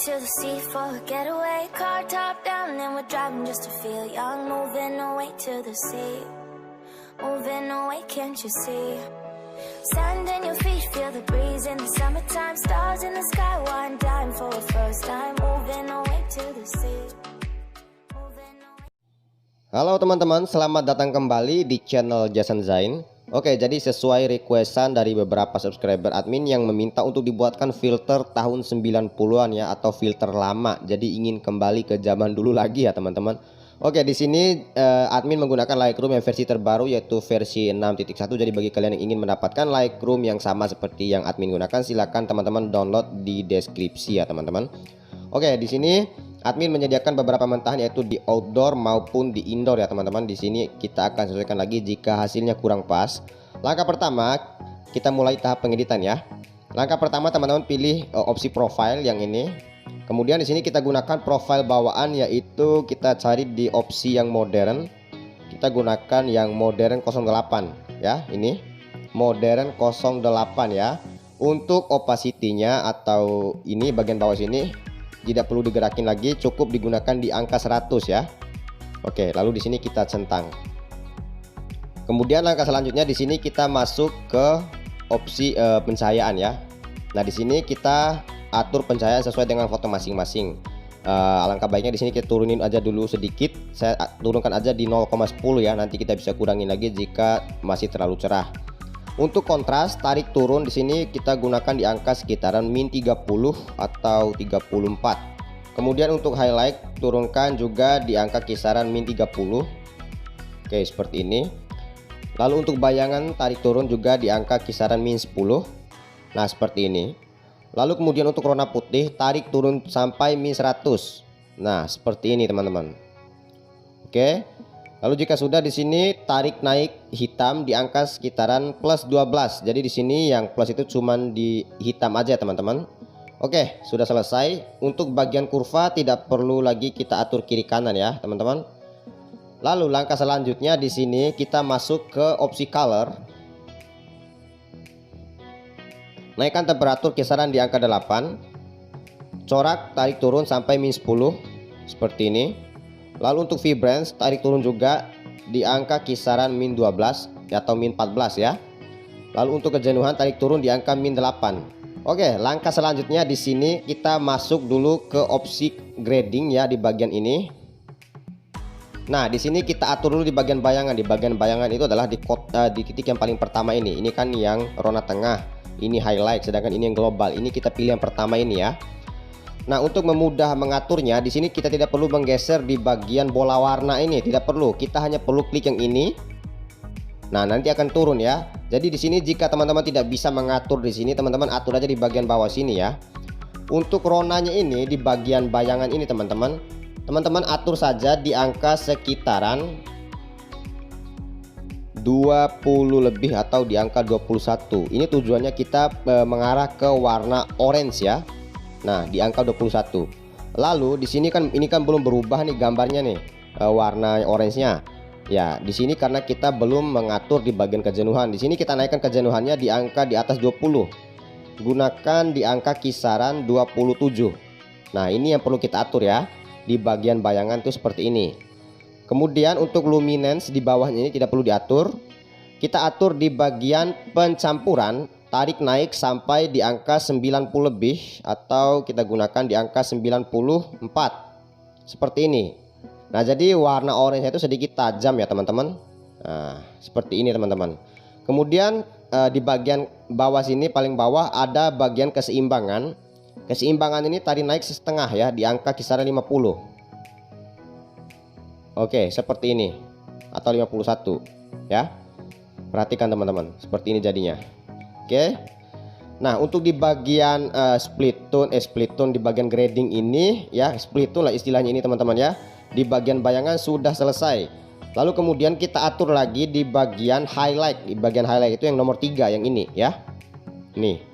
to the sea for a getaway. Car top down and we're driving just to feel young. Moving away to the sea. Moving away, can't you see? Sand in your feet, feel the breeze in the summertime. Stars in the sky, one dime for a first time. Moving away to the sea. Halo teman-teman, selamat datang kembali di channel Jason Zain. Oke, jadi sesuai requestan dari beberapa subscriber admin yang meminta untuk dibuatkan filter tahun 90-an ya, atau filter lama. Jadi ingin kembali ke zaman dulu lagi ya teman-teman. Oke, di sini admin menggunakan Lightroom yang versi terbaru, yaitu versi 6.1. Jadi bagi kalian yang ingin mendapatkan Lightroom yang sama seperti yang admin gunakan, silakan teman-teman download di deskripsi ya teman-teman. Oke, di sini admin menyediakan beberapa mentahan, yaitu di outdoor maupun di indoor ya teman-teman. Di sini kita akan sesuaikan lagi jika hasilnya kurang pas. Langkah pertama, kita mulai tahap pengeditan ya. Langkah pertama teman-teman pilih opsi profile yang ini. Kemudian di sini kita gunakan profile bawaan, yaitu kita cari di opsi yang modern. Kita gunakan yang modern 08 ya, ini modern 08 ya. Untuk opacity-nya atau ini bagian bawah sini tidak perlu digerakin lagi, cukup digunakan di angka 100 ya. Oke, lalu di sini kita centang. Kemudian langkah selanjutnya di sini kita masuk ke opsi pencahayaan ya. Nah, di sini kita atur pencahayaan sesuai dengan foto masing-masing. Alangkah baiknya di sini kita turunin aja dulu sedikit. Saya turunkan aja di 0,10 ya. Nanti kita bisa kurangin lagi jika masih terlalu cerah. Untuk kontras tarik turun di sini kita gunakan di angka sekitaran min 30 atau 34. Kemudian untuk highlight turunkan juga di angka kisaran min 30. Oke, seperti ini. Lalu untuk bayangan tarik turun juga di angka kisaran min 10. Nah, seperti ini. Lalu kemudian untuk warna putih tarik turun sampai min 100. Nah, seperti ini teman-teman. Oke. Lalu jika sudah di sini tarik naik hitam di angka sekitaran plus 12. Jadi di sini yang plus itu cuman di hitam aja teman-teman. Oke, sudah selesai. Untuk bagian kurva tidak perlu lagi kita atur kiri kanan ya teman-teman. Lalu langkah selanjutnya di sini kita masuk ke opsi color. Naikkan temperatur kisaran di angka 8. Corak tarik turun sampai min 10 seperti ini. Lalu untuk vibrance tarik turun juga di angka kisaran min 12 atau min 14 ya. Lalu untuk kejenuhan tarik turun di angka min 8. Oke, langkah selanjutnya di sini kita masuk dulu ke opsi grading ya di bagian ini. Nah, di sini kita atur dulu di bagian bayangan. Di bagian bayangan itu adalah di titik yang paling pertama ini. Ini kan yang rona tengah, ini highlight, sedangkan ini yang global. Ini kita pilih yang pertama ini ya. Nah, untuk memudah mengaturnya di sini kita tidak perlu menggeser di bagian bola warna ini, tidak perlu. Kita hanya perlu klik yang ini. Nah, nanti akan turun ya. Jadi di sini jika teman-teman tidak bisa mengatur di sini, teman-teman atur aja di bagian bawah sini ya. Untuk ronanya ini di bagian bayangan ini teman-teman. Teman-teman atur saja di angka sekitaran 20 lebih atau di angka 21. Ini tujuannya kita mengarah ke warna orange ya. Nah, di angka 21. Lalu di sini kan ini kan belum berubah nih gambarnya nih, warna orange-nya. Ya, di sini karena kita belum mengatur di bagian kejenuhan. Di sini kita naikkan kejenuhannya di angka di atas 20. Gunakan di angka kisaran 27. Nah, ini yang perlu kita atur ya. Di bagian bayangan tuh seperti ini. Kemudian untuk luminance di bawahnya ini tidak perlu diatur. Kita atur di bagian pencampuran, tarik naik sampai di angka 90 lebih atau kita gunakan di angka 94 seperti ini. Nah, jadi warna orange itu sedikit tajam ya teman-teman. Nah, seperti ini teman-teman. Kemudian di bagian bawah sini paling bawah ada bagian keseimbangan. Keseimbangan ini tarik naik setengah ya di angka kisaran 50. Oke, seperti ini atau 51 ya. Perhatikan teman-teman, seperti ini jadinya. Oke. Nah, untuk di bagian split tone di bagian grading ini ya, split tone lah istilahnya ini teman-teman ya. Di bagian bayangan sudah selesai. Lalu kemudian kita atur lagi di bagian highlight. Di bagian highlight itu yang nomor 3 yang ini ya. Nih.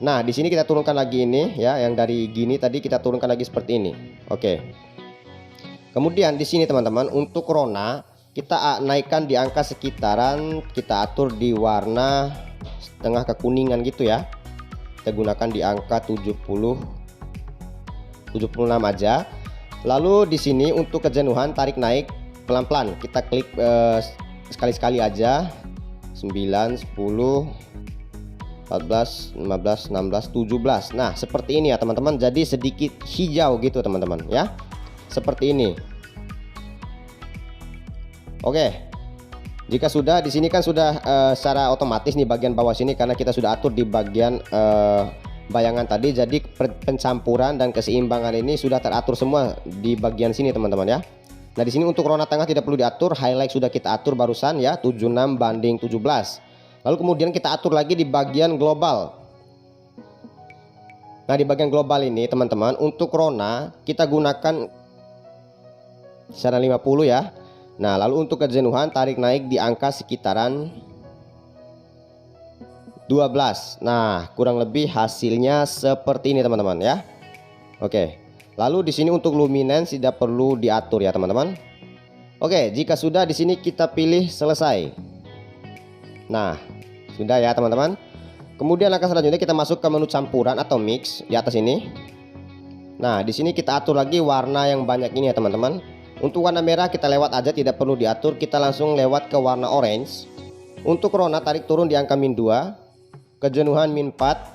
Nah, di sini kita turunkan lagi ini ya, yang dari gini tadi kita turunkan lagi seperti ini. Oke. Kemudian di sini teman-teman untuk rona kita naikkan di angka sekitaran, kita atur di warna setengah kekuningan gitu ya. Kita gunakan di angka 70 76 aja. Lalu di sini untuk kejenuhan tarik naik pelan-pelan. Kita klik sekali-sekali aja. 9, 10, 14, 15, 16, 17. Nah, seperti ini ya teman-teman. Jadi sedikit hijau gitu teman-teman ya. Seperti ini. Oke. Jika sudah, di sini kan sudah secara otomatis nih bagian bawah sini, karena kita sudah atur di bagian bayangan tadi. Jadi pencampuran dan keseimbangan ini sudah teratur semua di bagian sini teman-teman ya. Nah, di sini untuk rona tengah tidak perlu diatur, highlight sudah kita atur barusan ya, 76:17. Lalu kemudian kita atur lagi di bagian global. Nah, di bagian global ini teman-teman, untuk rona kita gunakan secara 50 ya. Nah, lalu untuk kejenuhan tarik naik di angka sekitaran 12. Nah, kurang lebih hasilnya seperti ini teman-teman ya. Oke. Lalu di sini untuk luminance tidak perlu diatur ya teman-teman. Oke, jika sudah di sini kita pilih selesai. Nah, sudah ya teman-teman. Kemudian langkah selanjutnya kita masuk ke menu campuran atau mix di atas ini. Nah, di sini kita atur lagi warna yang banyak ini ya teman-teman. Untuk warna merah kita lewat aja, tidak perlu diatur, kita langsung lewat ke warna orange. Untuk rona tarik turun di angka -2, kejenuhan -4,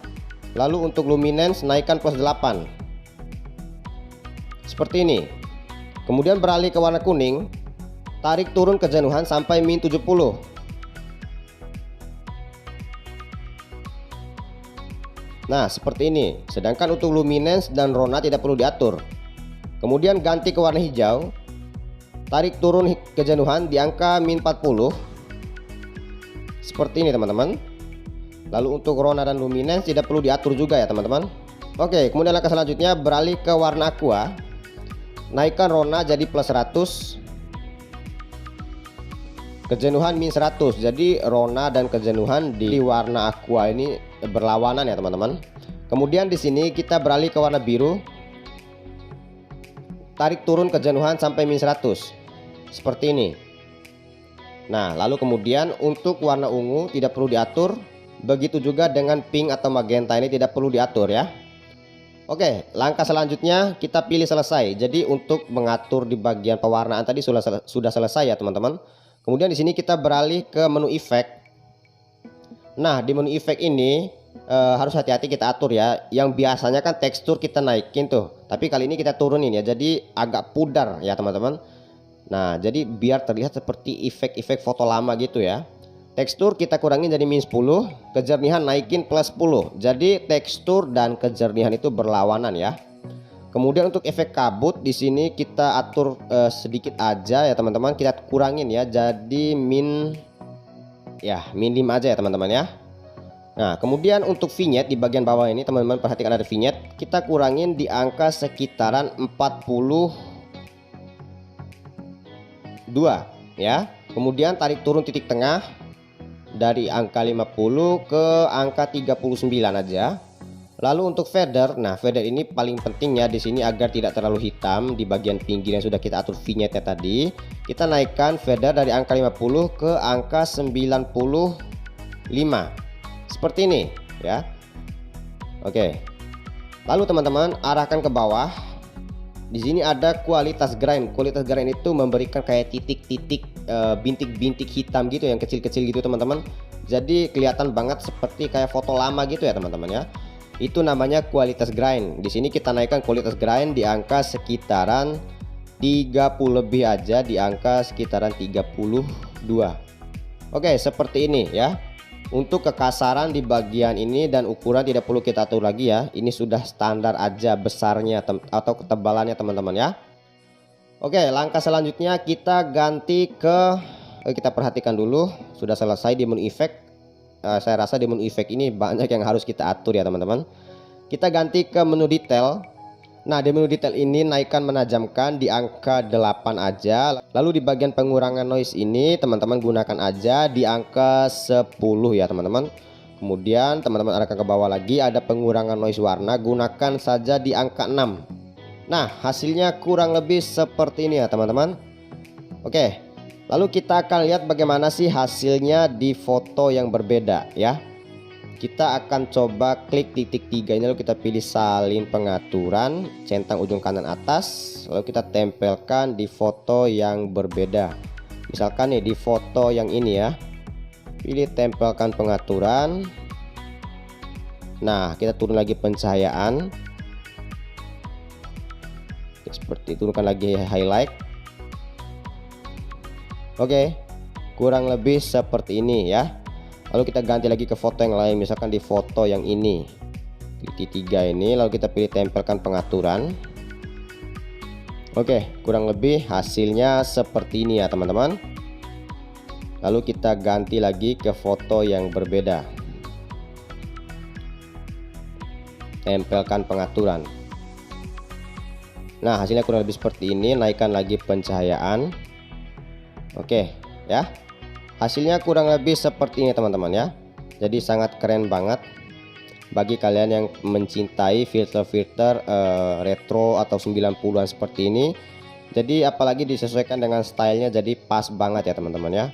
lalu untuk luminance naikkan +8. Seperti ini. Kemudian beralih ke warna kuning, tarik turun kejenuhan sampai -70. Nah, seperti ini. Sedangkan untuk luminance dan rona tidak perlu diatur. Kemudian ganti ke warna hijau, tarik turun kejenuhan di angka -40. Seperti ini teman-teman. Lalu untuk rona dan luminance tidak perlu diatur juga ya teman-teman. Oke, kemudian langkah selanjutnya beralih ke warna aqua. Naikkan rona jadi +100, kejenuhan -100. Jadi rona dan kejenuhan di warna aqua ini berlawanan ya teman-teman. Kemudian di sini kita beralih ke warna biru, tarik turun kejenuhan sampai -100. Seperti ini. Nah, lalu kemudian untuk warna ungu tidak perlu diatur. Begitu juga dengan pink atau magenta ini tidak perlu diatur ya. Oke, langkah selanjutnya kita pilih selesai. Jadi untuk mengatur di bagian pewarnaan tadi sudah selesai ya teman-teman. Kemudian di sini kita beralih ke menu efek. Nah, di menu efek ini harus hati-hati kita atur ya. Yang biasanya kan tekstur kita naikin tuh, tapi kali ini kita turunin ya, jadi agak pudar ya teman-teman. Nah, jadi biar terlihat seperti efek-efek foto lama gitu ya. Tekstur kita kurangin jadi -10, kejernihan naikin +10. Jadi tekstur dan kejernihan itu berlawanan ya. Kemudian untuk efek kabut di sini kita atur sedikit aja ya teman-teman, kita kurangin ya, jadi -5 aja ya teman-teman ya. Nah, kemudian untuk vignette di bagian bawah ini teman-teman perhatikan ada vignette, kita kurangin di angka sekitaran 42 ya. Kemudian tarik turun titik tengah dari angka 50 ke angka 39 aja. Lalu untuk feather, nah feather ini paling pentingnya di sini agar tidak terlalu hitam di bagian pinggir yang sudah kita atur vignette tadi. Kita naikkan feather dari angka 50 ke angka 95. Seperti ini ya. Oke. Lalu teman-teman arahkan ke bawah. Di sini ada kualitas grind. Kualitas grind itu memberikan kayak titik-titik bintik-bintik hitam gitu yang kecil-kecil gitu teman-teman. Jadi kelihatan banget seperti kayak foto lama gitu ya teman-teman ya. Itu namanya kualitas grind. Di sini kita naikkan kualitas grind di angka sekitaran 30 lebih aja, di angka sekitaran 32. Oke, seperti ini ya. Untuk kekasaran di bagian ini dan ukuran tidak perlu kita atur lagi ya. Ini sudah standar aja besarnya atau ketebalannya teman-teman ya. Oke, langkah selanjutnya kita ganti ke kita perhatikan dulu sudah selesai di menu efek. Saya rasa di menu efek ini banyak yang harus kita atur ya teman-teman. Kita ganti ke menu detail. Nah, di menu detail ini naikkan menajamkan di angka 8 aja. Lalu di bagian pengurangan noise ini teman-teman gunakan aja di angka 10 ya teman-teman. Kemudian teman-teman arahkan ke bawah lagi, ada pengurangan noise warna, gunakan saja di angka 6. Nah, hasilnya kurang lebih seperti ini ya teman-teman. Oke, lalu kita akan lihat bagaimana sih hasilnya di foto yang berbeda ya. kita akan coba klik titik 3 ini, lalu kita pilih salin pengaturan, centang ujung kanan atas, lalu kita tempelkan di foto yang berbeda. Misalkan nih di foto yang ini ya, pilih tempelkan pengaturan. Nah, kita turun lagi pencahayaan, seperti turunkan lagi highlight. Oke, kurang lebih seperti ini ya. Lalu kita ganti lagi ke foto yang lain, misalkan di foto yang ini, titik 3 ini, lalu kita pilih tempelkan pengaturan. Oke, kurang lebih hasilnya seperti ini ya teman-teman. Lalu kita ganti lagi ke foto yang berbeda, tempelkan pengaturan. Nah, hasilnya kurang lebih seperti ini. Naikkan lagi pencahayaan. Oke ya, hasilnya kurang lebih seperti ini teman-teman ya. Jadi sangat keren banget bagi kalian yang mencintai filter-filter retro atau 90-an seperti ini. Jadi apalagi disesuaikan dengan stylenya, jadi pas banget ya teman-teman ya.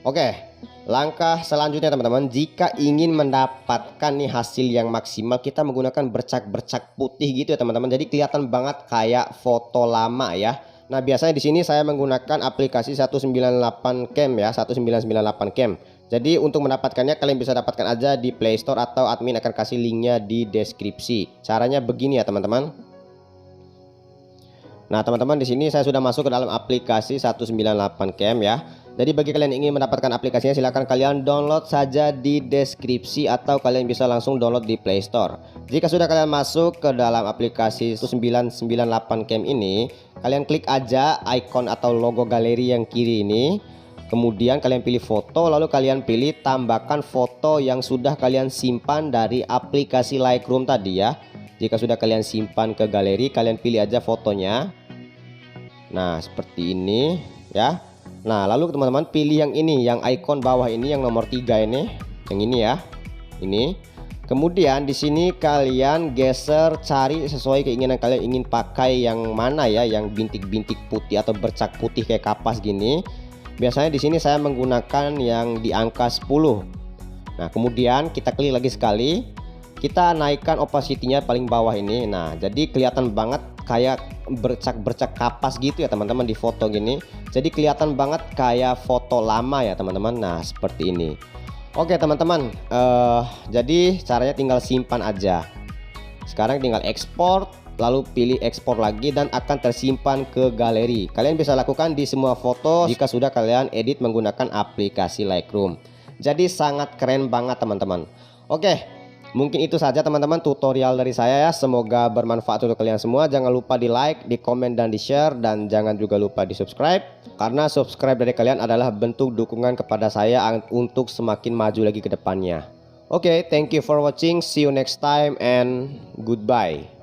Oke, langkah selanjutnya teman-teman, jika ingin mendapatkan nih hasil yang maksimal, kita menggunakan bercak-bercak putih gitu ya teman-teman. Jadi kelihatan banget kayak foto lama ya. Nah, biasanya di sini saya menggunakan aplikasi 198 Cam ya, 1998 Cam. Jadi untuk mendapatkannya kalian bisa dapatkan aja di Play Store atau admin akan kasih linknya di deskripsi. Caranya begini ya teman-teman. Nah, teman-teman di sini saya sudah masuk ke dalam aplikasi 198 Cam ya. Jadi bagi kalian yang ingin mendapatkan aplikasinya, silahkan kalian download saja di deskripsi atau kalian bisa langsung download di Play Store. Jika sudah kalian masuk ke dalam aplikasi 1998 Cam ini, kalian klik aja icon atau logo galeri yang kiri ini. Kemudian kalian pilih foto, lalu kalian pilih tambahkan foto yang sudah kalian simpan dari aplikasi Lightroom tadi ya. Jika sudah kalian simpan ke galeri, kalian pilih aja fotonya. Nah, seperti ini ya. Nah, lalu teman-teman pilih yang ini, yang icon bawah ini, yang nomor 3 ini, yang ini ya. Ini. Kemudian di sini kalian geser, cari sesuai keinginan kalian, ingin pakai yang mana ya, yang bintik-bintik putih atau bercak putih kayak kapas gini. Biasanya di sini saya menggunakan yang di angka 10. Nah, kemudian kita klik lagi sekali. Kita naikkan opacity-nya paling bawah ini. Nah, jadi kelihatan banget kayak bercak-bercak kapas gitu ya teman-teman di foto gini. Jadi kelihatan banget kayak foto lama ya teman-teman. Nah, seperti ini. Oke teman-teman, jadi caranya tinggal simpan aja. Sekarang tinggal ekspor, lalu pilih ekspor lagi dan akan tersimpan ke galeri. Kalian bisa lakukan di semua foto jika sudah kalian edit menggunakan aplikasi Lightroom. Jadi sangat keren banget teman-teman. Oke, mungkin itu saja teman-teman tutorial dari saya ya. Semoga bermanfaat untuk kalian semua. Jangan lupa di like, di komen, dan di share. Dan jangan juga lupa di subscribe, karena subscribe dari kalian adalah bentuk dukungan kepada saya untuk semakin maju lagi ke depannya. Oke, thank you for watching. See you next time and goodbye.